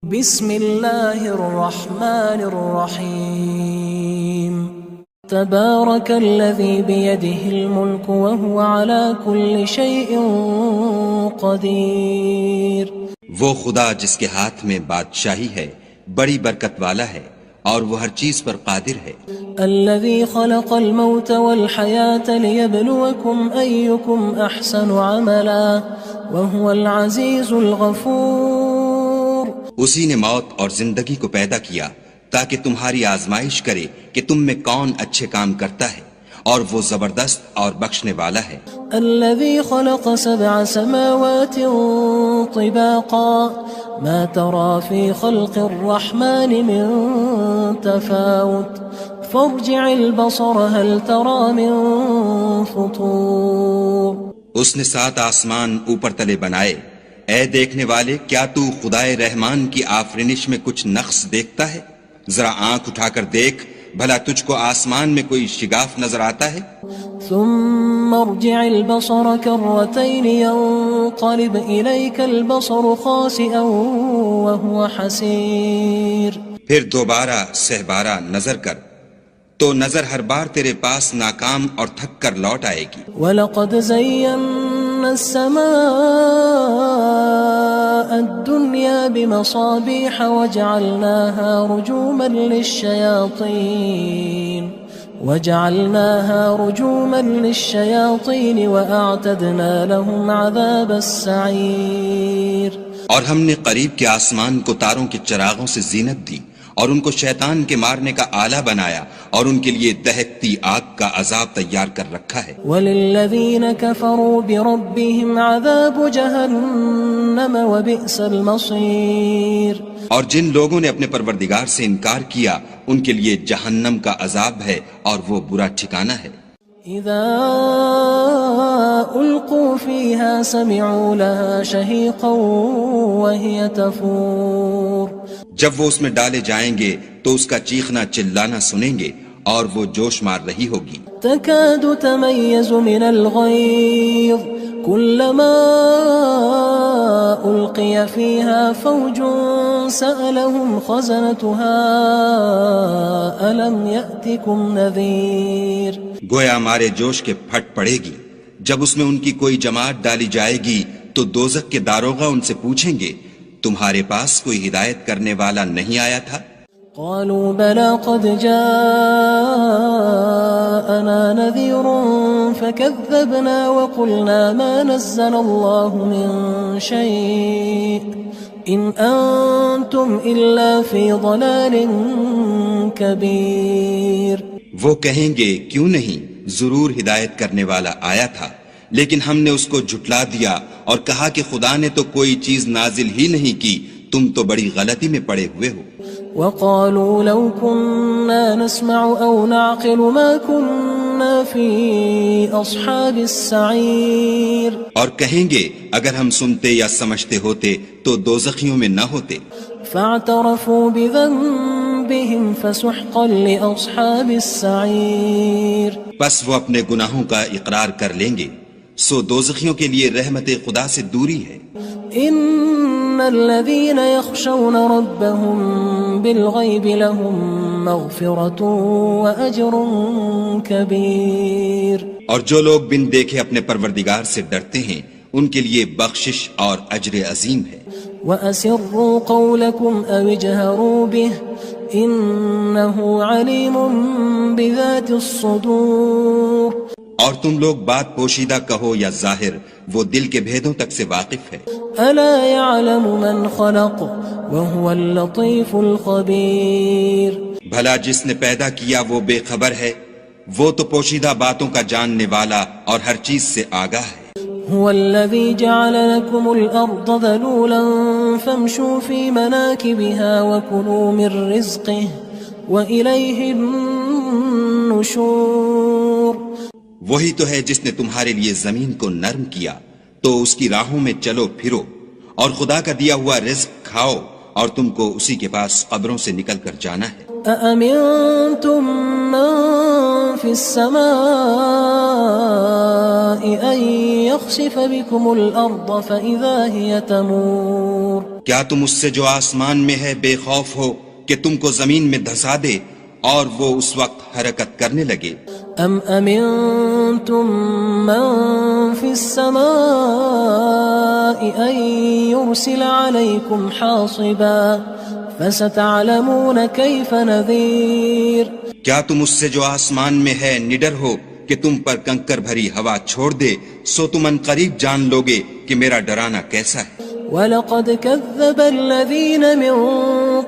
بسم اللہ الرحمن الرحیم تبارک الذی بیدہ الملک وهو علی کل شیء قدیر۔ وہ خدا جس کے ہاتھ میں بادشاہی ہے بڑی برکت والا ہے اور وہ ہر چیز پر قادر ہے۔ الذی خلق الموت والحیاة لیبلوکم ایکم احسن عملا وهو العزیز الغفور۔ اسی نے موت اور زندگی کو پیدا کیا تاکہ تمہاری آزمائش کرے کہ تم میں کون اچھے کام کرتا ہے، اور وہ زبردست اور بخشنے والا ہے۔ الذي خلق 7 سماوات طباقا ما ترى في خلق الرحمن من تفاوت فارجع البصر هل ترى من فطور۔ اس نے 7 آسمان اوپر تلے بنائے، اے دیکھنے والے کیا تو خدائے رحمان کی آفرینش میں کچھ نقص دیکھتا ہے؟ ذرا آنکھ اٹھا کر دیکھ، بھلا تجھ کو آسمان میں کوئی شگاف نظر آتا ہے؟ ثم ارجع البصر كرتين ينقلب إليك البصر خاسئا وهو حسير۔ پھر دوبارہ سہبارہ نظر کر تو نظر ہر بار تیرے پاس ناکام اور تھک کر لوٹ آئے گی۔ وَلَقَدْ زَيَّنَّا السَّمَاءَ الدُّنْيَا بِمَصَابِيحَ وَجَعَلْنَاهَا رُجُومًا لِلشَّيَاطِينِ وَأَعْتَدْنَا لَهُمْ عَذَابَ السَّعِيرِ۔ اور ہم نے قریب کے آسمان کو تاروں کے چراغوں سے زینت دی اور ان کو شیطان کے مارنے کا آلہ بنایا، اور ان کے لیے دہکتی آگ کا عذاب تیار کر رکھا ہے۔ وَلِلَّذِينَ كَفَرُوا بِرَبِّهِمْ عَذَابُ جَهَنَّمَ وَبِئْسَ الْمَصِيرُ۔ اور جن لوگوں نے اپنے پروردگار سے انکار کیا ان کے لیے جہنم کا عذاب ہے اور وہ برا ٹھکانہ ہے۔ اذا القوا فيها سمعوا لها شهيقا وهي تفور۔ جب وہ اس میں ڈالے جائیں گے تو اس کا چیخنا چلانا سنیں گے اور وہ جوش مار رہی ہوگی۔ تكاد تميز من الغيظ كلما ألقي فيها فوج سألهم خزنتها ألم يأتكم نذير۔ گویا ہمارے جوش کے پھٹ پڑے گی جب اس میں ان کی کوئی جماعت ڈالی جائے گی تو دوزخ کے داروغہ ان سے پوچھیں گے تمہارے پاس کوئی ہدایت کرنے والا نہیں آیا تھا؟ قالوا بلى قد جاءنا نذير فكذبنا وقلنا ما نزل الله من شيء إن أنتم إلا في ضلال كبير۔ وہ کہیں گے کیوں نہیں، ضرور ہدایت کرنے والا آیا تھا، لیکن ہم نے اس کو جھٹلا دیا اور کہا کہ خدا نے تو کوئی چیز نازل ہی نہیں کی، تم تو بڑی غلطی میں پڑے ہوئے ہو۔ وقالوا لو كنا نسمع أو نعقل ما كنا في أصحاب السعير۔ اور کہیں گے اگر ہم سنتے یا سمجھتے ہوتے تو دوزخیوں میں نہ ہوتے۔ فاعترفوا بذنبهم فسحقا لأصحاب السعير۔ بس وہ اپنے گناہوں کا اقرار کر لیں گے، سو دوزخیوں کے لیے رحمت خدا سے دوری ہے۔ ان الذين يخشون ربهم بالغيب لهم مغفرة واجر كبير۔ اور جو لوگ بن دیکھے اپنے پروردگار سے ڈرتے ہیں ان کے لیے بخشش اور اجر عظیم ہے۔ وَأَسِرُّوا قَوْلَكُمْ أَوِ اجْهَرُوا بِهِ إِنَّهُ عَلِيمٌ بِذَاتِ الصُّدُورِ۔ اور تم لوگ بات پوشیدہ کہو یا ظاہر، وہ دل کے بھیدوں تک سے واقف ہے۔ أَلَا يَعْلَمُ مَنْ خَلَقَ وَهُوَ اللَّطِيفُ الْخَبِيرُ۔ بھلا جس نے پیدا کیا وہ بے خبر ہے، وہ تو پوشیدہ باتوں کا جاننے والا اور ہر چیز سے آگاہ ہے۔ هو الذي جعل لكم الأرض ذلولا فامشوا في مناكبها وكلوا من رزقه وإليه النشور۔ وہی تو ہے جس نے تمہارے لیے زمین کو نرم کیا تو اس کی راہوں میں چلو پھرو، اور خدا کا دیا ہوا رزق کھاؤ، اور تم کو اسی کے پاس قبروں سے نکل کر جانا ہے۔ أأمنتم من في السماء أن يخسف بكم الأرض فإذا هي تمور۔ کیا تم اس سے جو آسمان میں ہے بے خوف ہو کہ تم کو زمین میں دھسا دے اور وہ اس وقت حرکت کرنے لگے؟ ام امنتم من في السماء ان يرسل عليكم حاصبا فستعلمون كيف نذير کیا تم اس سے جو آسمان میں ہے نڈر ہو کہ تم پر کنکر بھری ہوا چھوڑ دے، سو تم ان قریب جان لوگے کہ میرا ڈرانا کیسا ہے۔ وَلَقَدْ كَذَّبَ الَّذِينَ مِن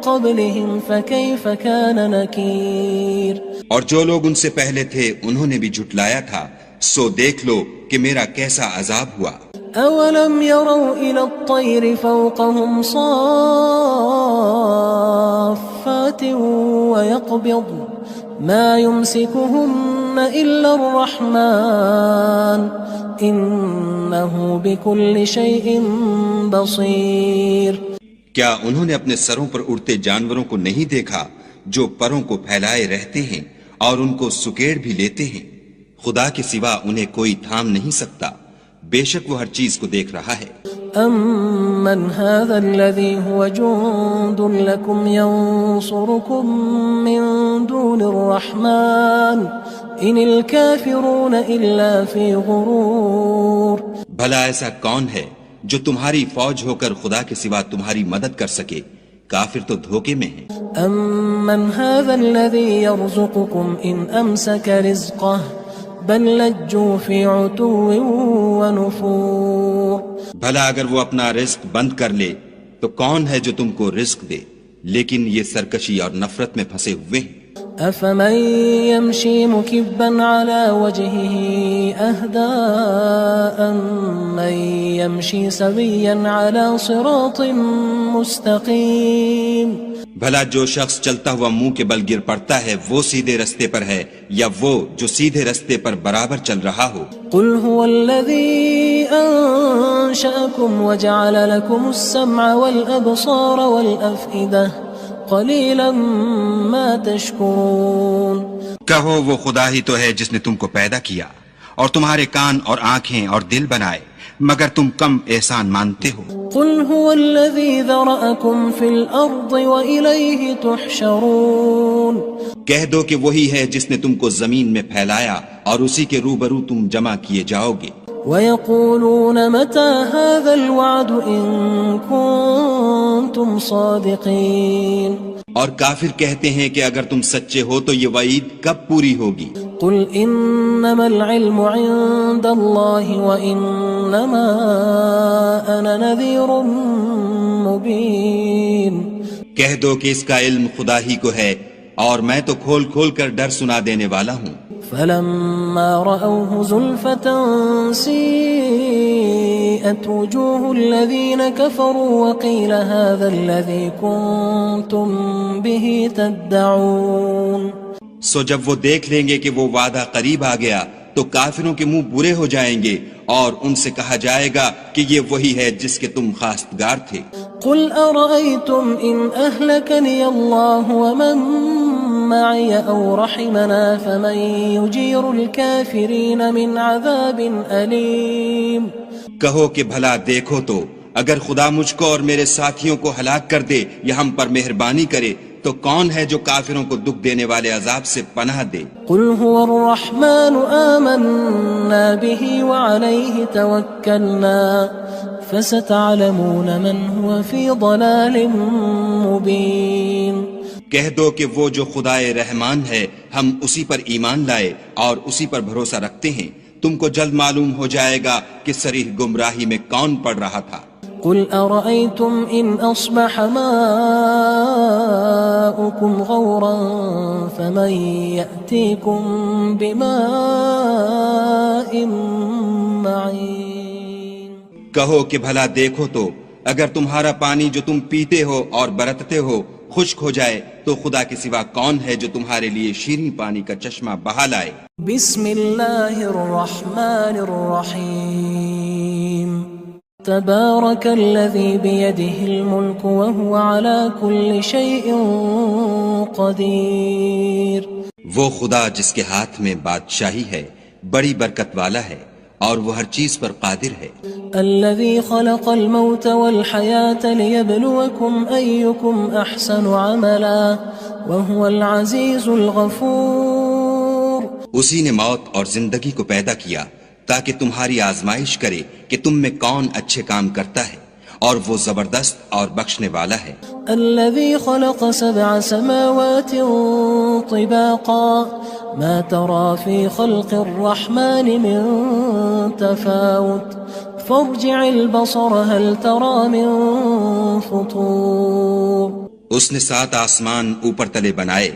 قَبْلِهِمْ فَكَيْفَ كَانَ نَكِيرٌ اور جو لوگ ان سے پہلے تھے انہوں نے بھی جھٹلایا تھا، سو دیکھ لو کہ میرا کیسا عذاب ہوا۔ أَوَلَمْ يَرَوْا إِلَى الطَّيْرِ فَوْقَهُمْ صَافَّاتٍ وَيَقْبِضْنَ مَا يُمْسِكُهُنَّ إِلَّا الرَّحْمَنُ إِنَّهُ بِكُلِّ شَيْءٍ بَصِيرٌ کیا انہوں نے اپنے سروں پر اڑتے جانوروں کو نہیں دیکھا جو پروں کو پھیلائے رہتے ہیں اور ان کو سکیڑ بھی لیتے ہیں؟ خدا کے سوا انہیں کوئی تھام نہیں سکتا، بے شک وہ ہر چیز کو دیکھ رہا ہے۔ أَمَّنْ هَذَا الَّذِي هُوَ جُندٌ لَكُمْ يَنصُرُكُم مِّن دُونِ الرَّحْمَنِ إِنِ الْكَافِرُونَ إِلَّا فِي غُرُورٍ بھلا ایسا کون ہے جو تمہاری فوج ہو کر خدا کے سوا تمہاری مدد کر سکے؟ کافر تو دھوکے میں ہیں۔ أَمَّنْ هَذَا الَّذِي يَرْزُقُكُمْ إِنْ أَمْسَكَ رِزْقَهُ بَلْ لَجُّوا فِي عُتُوٍّ وَنُفُورٍ بھلا اگر وہ اپنا رزق بند کر لے تو کون ہے جو تم کو رزق دے؟ لیکن یہ سرکشی اور نفرت میں پھنسے ہوئے ہیں۔ أَفَمَن يَمْشِي مُكِبًّا عَلَى وَجْهِهِ أَهْدَىٰ أَمَّن يَمْشِي سَوِيًّا عَلَى صِرَاطٍ مُّسْتَقِيمٍ بھلا جو شخص چلتا ہوا منہ کے بل گر پڑتا ہے وہ سیدھے رستے پر ہے یا وہ جو سیدھے رستے پر برابر چل رہا ہو؟ قُلْ هُوَ الَّذِي أَنشَأَكُمْ وَجَعَلَ لَكُمُ السَّمْعَ وَالْأَبْصَارَ وَالْأَفْئِدَةَ قَلِيلًا مَا تَشْكُرُونَ کہو وہ خدا ہی تو ہے جس نے تم کو پیدا کیا اور تمہارے کان اور آنکھیں اور دل بنائے، مگر تم کم احسان مانتے ہو۔ قُلْ هُوَ الَّذِي ذَرَأَكُمْ فِي الْأَرْضِ وَإِلَيْهِ تُحْشَرُونَ کہہ دو کہ وہی ہے جس نے تم کو زمین میں پھیلایا اور اسی کے روبرو تم جمع کیے جاؤ گے۔ وَيَقُولُونَ مَتَى هَذَا الْوَعْدُ إِن كُنتُمْ صَادِقِينَ اور کافر کہتے ہیں کہ اگر تم سچے ہو تو یہ وعید کب پوری ہوگی؟ قُلْ إِنَّمَا الْعِلْمُ عِندَ اللَّهِ وَإِنَّمَا أَنَا نَذِيرٌ مُّبِينٌ کہہ دو کہ اس کا علم خدا ہی کو ہے اور میں تو کھول کھول کر ڈر سنا دینے والا ہوں۔ فَلَمَّا رَأَوْهُ زُلْفَةً سِيئَتْ وُجُوهُ الَّذِينَ كَفَرُوا وَقِيلَ هَذَا الَّذِي كُنتُم بِهِ تَدَّعُونَ سو جب وہ دیکھ لیں گے کہ وہ وعدہ قریب آ گیا تو کافروں کے منہ برے ہو جائیں گے اور ان سے کہا جائے گا کہ یہ وہی ہے جس کے تم خواستگار تھے۔ قُلْ أَرَأَيْتُمْ إِنْ أَهْلَكَنِيَ اللَّهُ وَمَن مَّعِيَ أَوْ رَحِمَنَا فَمَن يُجِيرُ الْكَافِرِينَ مِنْ عَذَابٍ أَلِيمٍ کہو کہ بھلا دیکھو تو اگر خدا مجھ کو اور میرے ساتھیوں کو ہلاک کر دے یا ہم پر مہربانی کرے تو کون ہے جو کافروں کو دکھ دینے والے عذاب سے پناہ دے؟ قُلْ هُوَ الرَّحْمَنُ آمَنَّا بِهِ وَعَلَيْهِ تَوَكَّلْنَا فَسَتَعْلَمُونَ مَنْ هُوَ فِي ضَلَالٍ مُّبِينٍ کہہ دو کہ وہ جو خدائے رحمان ہے ہم اسی پر ایمان لائے اور اسی پر بھروسہ رکھتے ہیں، تم کو جلد معلوم ہو جائے گا کہ صریح گمراہی میں کون پڑ رہا تھا۔ قُلْ أَرَأَيْتُمْ إِنْ أَصْبَحَ مَاؤُكُمْ غَوْرًا فَمَن يَأْتِيكُم بِمَاءٍ مَّعِينٍ کہو کہ بھلا دیکھو تو اگر تمہارا پانی جو تم پیتے ہو اور برتتے ہو خشک ہو جائے تو خدا کے سوا کون ہے جو تمہارے لیے شیریں پانی کا چشمہ بہا لائے؟ بسم اللہ الرحمن الرحیم تبارک الذی بیدہ الملک وهو على كل شیء قدیر۔ وہ خدا جس کے ہاتھ میں بادشاہی ہے بڑی برکت والا ہے اور وہ ہر چیز پر قادر ہے. الذي خلق الموت والحياة ليبلوكم أيكم أحسن عملا وهو العزيز الغفور. اسی نے موت اور زندگی کو پیدا کیا تاکہ تمہاری آزمائش کرے کہ تم میں کون اچھے کام کرتا ہے، اور وہ زبردست اور بخشنے والا ہے. الذي خلق 7 سماوات طباقا ما ترى في خلق الرحمن من تفاوت فارجع البصر هل ترى من فطور. اس نے 7 آسمان اوپر تلے بنائے.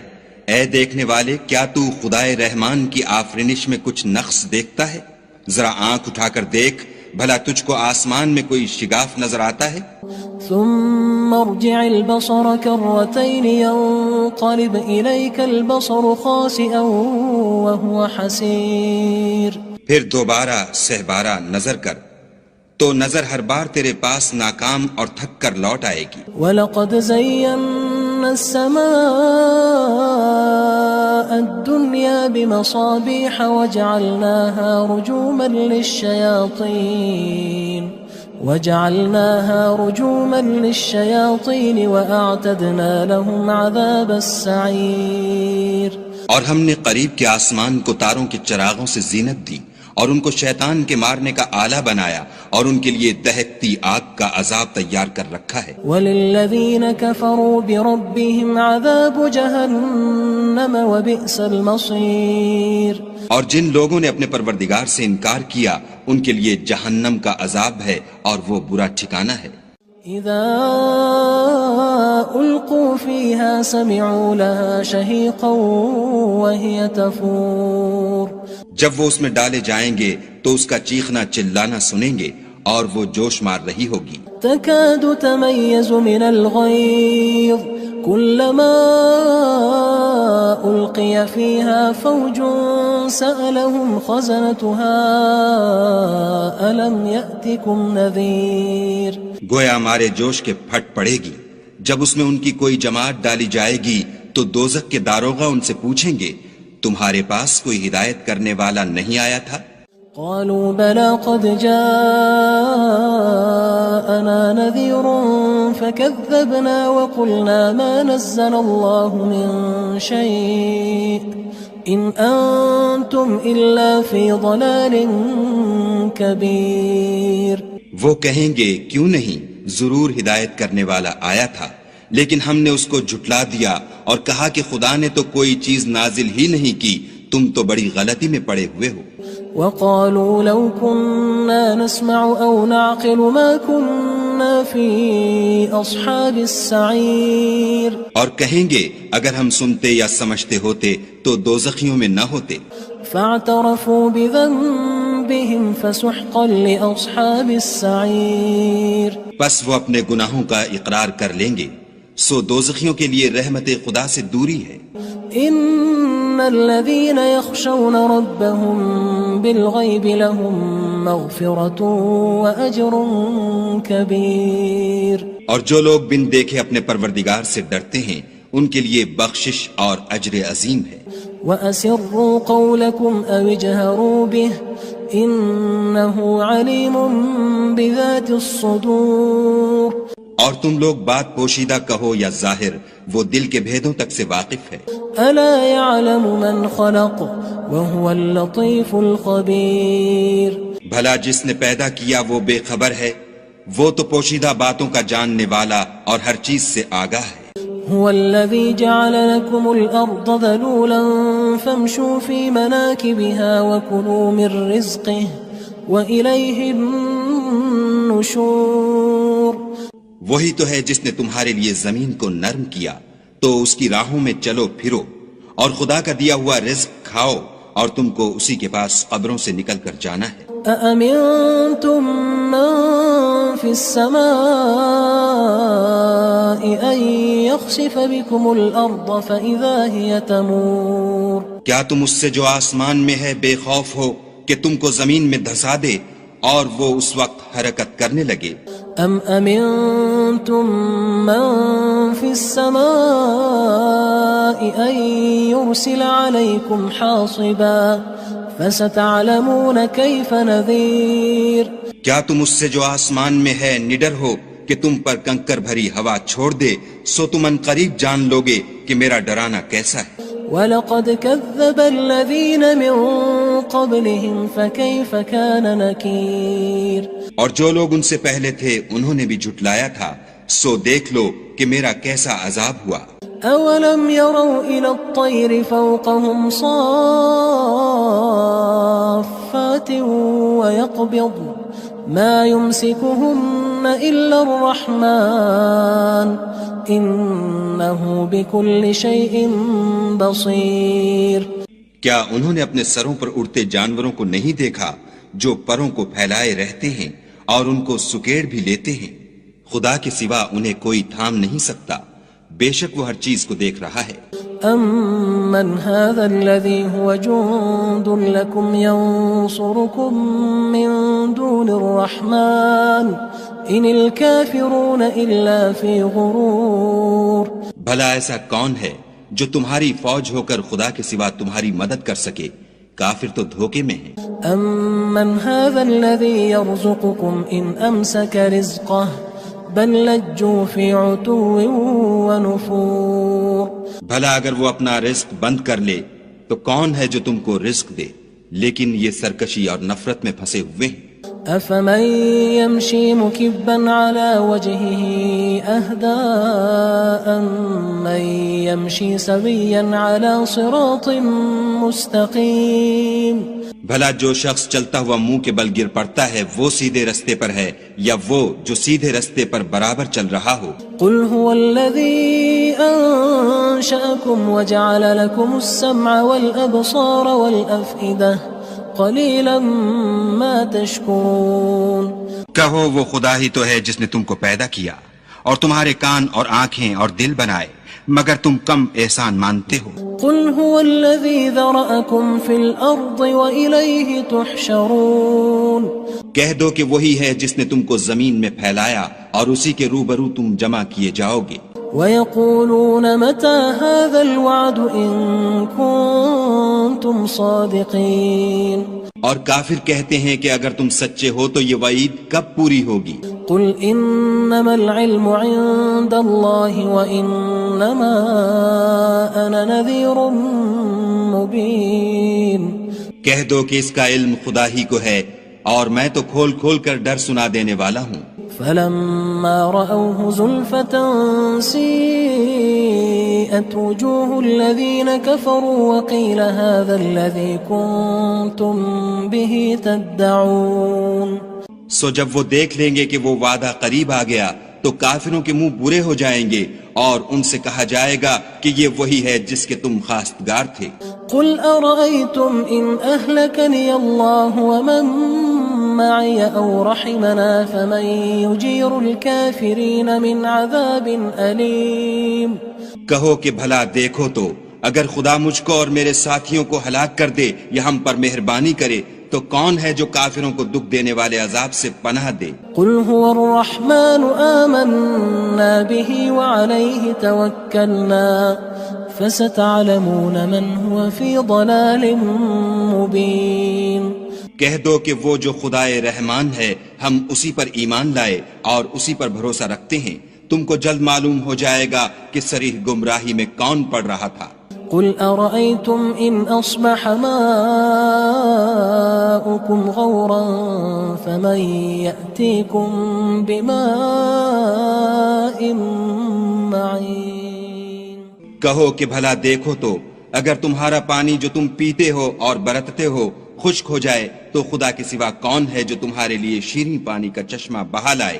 اے دیکھنے والے، کیا تو خدائے رحمان کی آفرینش میں کچھ نقص دیکھتا ہے؟ ذرا آنکھ اٹھا کر دیکھ، بھلا تجھ کو آسمان میں کوئی شگاف نظر آتا ہے؟ ثم ارجع البصر كرتين ينقلب إليك البصر خاسئا وهو حسير. پھر دوبارہ سہبارہ نظر کر تو نظر ہر بار تیرے پاس ناکام اور تھک کر لوٹ آئے گی. وَلَقَدْ زَيَّنَّا السَّمَاءَ الدُّنْيَا بِمَصَابِيحَ وَجَعَلْنَاهَا رُجُومًا لِلشَّيَاطِينِ وَأَعْتَدْنَا لَهُمْ عَذَابَ السَّعِيرِ. اور ہم نے قریب کے آسمان کو تاروں کے چراغوں سے زینت دی اور ان کو شیطان کے مارنے کا آلہ بنایا اور ان کے لیے دہکتی آگ کا عذاب تیار کر رکھا ہے. وَلِلَّذِينَ كَفَرُوا بِرَبِّهِمْ عَذَابُ جَهَنَّمَ وَبِئْسَ الْمَصِيرُ. اور جن لوگوں نے اپنے پروردگار سے انکار کیا ان کے لیے جہنم کا عذاب ہے اور وہ برا ٹھکانہ ہے. اذا القوا فيها سمعوا لها شهيقا وهي تفور. جب وہ اس میں ڈالے جائیں گے تو اس کا چیخنا چلانا سنیں گے اور وہ جوش مار رہی ہوگی. تكاد تميز من الغيظ كلما ألقي فيها فوج سألهم خزنتها ألم يأتكم نذير. گویا ہمارے جوش کے پھٹ پڑے گی. جب اس میں ان کی کوئی جماعت ڈالی جائے گی تو دوزخ کے داروغہ ان سے پوچھیں گے تمہارے پاس کوئی ہدایت کرنے والا نہیں آیا تھا؟ قالوا بلى قد جاءنا نذير فكذبنا وقلنا ما نزل الله من شيء إن أنتم إلا في ضلال كبير. وہ کہیں گے کیوں نہیں، ضرور ہدایت کرنے والا آیا تھا، لیکن ہم نے اس کو جھٹلا دیا اور کہا کہ خدا نے تو کوئی چیز نازل ہی نہیں کی، تم تو بڑی غلطی میں پڑے ہوئے ہو. وقالوا لو كنا نسمع أو نعقل ما كنا في أصحاب السعير. اور کہیں گے اگر ہم سنتے یا سمجھتے ہوتے تو دوزخیوں میں نہ ہوتے. فاعترفوا بذنبهم فسحقا لأصحاب السعير. پس وہ اپنے گناہوں کا اقرار کر لیں گے، سو دوزخیوں کے لیے رحمت خدا سے دوری ہے. ان الذين يخشون ربهم بالغيب لهم مغفرة واجر كبير. اور جو لوگ بن دیکھے اپنے پروردگار سے ڈرتے ہیں ان کے لیے بخشش اور اجر عظیم ہے. وَأَسِرُّوا قَوْلَكُمْ أَوِ اجْهَرُوا بِهِ إِنَّهُ عَلِيمٌ بِذَاتِ الصُّدُورِ. اور تم لوگ بات پوشیدہ کہو یا ظاہر، وہ دل کے بھیدوں تک سے واقف ہے. أَلَا يَعْلَمُ مَنْ خَلَقَ وَهُوَ اللَّطِيفُ الْخَبِيرُ. بھلا جس نے پیدا کیا وہ بے خبر ہے، وہ تو پوشیدہ باتوں کا جاننے والا اور ہر چیز سے آگاہ ہے. هو الذي جعل لكم الأرض ذلولا فامشوا في مناكبها وكلوا من رزقه وإليه النشور. وہی تو ہے جس نے تمہارے لیے زمین کو نرم کیا تو اس کی راہوں میں چلو پھرو اور خدا کا دیا ہوا رزق کھاؤ اور تم کو اسی کے پاس قبروں سے نکل کر جانا ہے. أأمنتم من في السماء أن يخسف بكم الأرض فإذا هي تمور. کیا تم اس سے جو آسمان میں ہے بے خوف ہو کہ تم کو زمین میں دھسا دے اور وہ اس وقت حرکت کرنے لگے؟ أم أمنتم من في السماء أن يرسل عليكم حاصبا فستعلمون كيف نذير کیا تم اس سے جو آسمان میں ہے نڈر ہو کہ تم پر کنکر بھری ہوا چھوڑ دے، سو تم ان قریب جان لوگے کہ میرا ڈرانا کیسا ہے۔ وَلَقَدْ كَذَّبَ الَّذِينَ مِن قَبْلِهِمْ فَكَيْفَ كَانَ نَكِيرٌ اور جو لوگ ان سے پہلے تھے انہوں نے بھی جھٹلایا تھا، سو دیکھ لو کہ میرا کیسا عذاب ہوا۔ أَوَلَمْ يَرَوْا إِلَى الطَّيْرِ فَوْقَهُمْ صَافَّاتٍ وَيَقْبِضْنَ مَا يُمْسِكُهُنَّ إِلَّا الرَّحْمَنُ إِنَّهُ بِكُلِّ شَيْءٍ بَصِيرٌ کیا انہوں نے اپنے سروں پر اڑتے جانوروں کو نہیں دیکھا جو پروں کو پھیلائے رہتے ہیں اور ان کو سکیڑ بھی لیتے ہیں؟ خدا کے سوا انہیں کوئی تھام نہیں سکتا، بے شک وہ ہر چیز کو دیکھ رہا ہے۔ أَمَّنْ هَذَا الَّذِي هُوَ جُندٌ لَكُمْ يَنصُرُكُم مِّن دُونِ الرَّحْمَنِ إِنِ الْكَافِرُونَ إِلَّا فِي غُرُورٍ بھلا ایسا کون ہے جو تمہاری فوج ہو کر خدا کے سوا تمہاری مدد کر سکے؟ کافر تو دھوکے میں ہیں۔ أَمَّنْ هَذَا الَّذِي يَرْزُقُكُمْ إِنْ أَمْسَكَ رِزْقَهُ بَل لَجُّوا فِي عُتُوٍّ وَنُفُورٍ بھلا اگر وہ اپنا رزق بند کر لے تو کون ہے جو تم کو رزق دے؟ لیکن یہ سرکشی اور نفرت میں پھنسے ہوئے ہیں۔ أَفَمَن يَمْشِي مُكِبًّا عَلَى وَجْهِهِ أَهْدَىٰ أَمَّن يَمْشِي سَوِيًّا عَلَى صِرَاطٍ مُّسْتَقِيمٍ بھلا جو شخص چلتا ہوا منہ کے بل گر پڑتا ہے وہ سیدھے رستے پر ہے یا وہ جو سیدھے رستے پر برابر چل رہا ہو؟ قُلْ هُوَ الَّذِي أَنشَأَكُمْ وَجَعَلَ لَكُمُ السَّمْعَ وَالْأَبْصَارَ وَالْأَفْئِدَةَ قَلِيلًا مَا تَشْكُرُونَ کہو وہ خدا ہی تو ہے جس نے تم کو پیدا کیا اور تمہارے کان اور آنکھیں اور دل بنائے، مگر تم کم احسان مانتے ہو۔ قُلْ هُوَ الَّذِي ذَرَأَكُمْ فِي الْأَرْضِ وَإِلَيْهِ تُحْشَرُونَ کہہ دو کہ وہی ہے جس نے تم کو زمین میں پھیلایا اور اسی کے روبرو تم جمع کیے جاؤ گے۔ وَيَقُولُونَ مَتَى هَذَا الْوَعْدُ إِن كُنتُمْ صَادِقِينَ اور کافر کہتے ہیں کہ اگر تم سچے ہو تو یہ وعید کب پوری ہوگی؟ قُلْ إِنَّمَا الْعِلْمُ عِندَ اللَّهِ وَإِنَّمَا أَنَا نَذِيرٌ مُّبِينٌ کہہ دو کہ اس کا علم خدا ہی کو ہے اور میں تو کھول کھول کر ڈر سنا دینے والا ہوں۔ فَلَمَّا رَأَوْهُ زُلْفَةً سِيئَتْ وُجُوهُ الَّذِينَ كَفَرُوا وَقِيلَ هَذَا الَّذِي كُنتُم بِهِ تَدَّعُونَ سو جب وہ دیکھ لیں گے کہ وہ وعدہ قریب آ گیا تو کافروں کے منہ برے ہو جائیں گے اور ان سے کہا جائے گا کہ یہ وہی ہے جس کے تم خواستگار تھے۔ قُلْ أَرَأَيْتُمْ إِنْ أَهْلَكَنِيَ اللَّهُ وَمَن مَّعِيَ أَوْ رَحِمَنَا فَمَن يُجِيرُ الْكَافِرِينَ مِنْ عَذَابٍ أَلِيمٍ کہو کہ بھلا دیکھو تو اگر خدا مجھ کو اور میرے ساتھیوں کو ہلاک کر دے یا ہم پر مہربانی کرے تو کون ہے جو کافروں کو دکھ دینے والے عذاب سے پناہ دے؟ قُلْ هُوَ الرَّحْمَنُ آمَنَّا بِهِ وَعَلَيْهِ تَوَكَّلْنَا فَسَتَعْلَمُونَ مَنْ هُوَ فِي ضَلَالٍ مُّبِينٍ کہہ دو کہ وہ جو خدائے رحمان ہے ہم اسی پر ایمان لائے اور اسی پر بھروسہ رکھتے ہیں، تم کو جلد معلوم ہو جائے گا کہ صریح گمراہی میں کون پڑ رہا تھا۔ قُلْ أَرَأَيْتُمْ إِنْ أَصْبَحَ مَاؤُكُمْ غَوْرًا فَمَن يَأْتِيكُم بِمَاءٍ مَّعِينٍ کہو کہ بھلا دیکھو تو اگر تمہارا پانی جو تم پیتے ہو اور برتتے ہو خشک ہو جائے تو خدا کے سوا کون ہے جو تمہارے لیے شیریں پانی کا چشمہ بہا لائے؟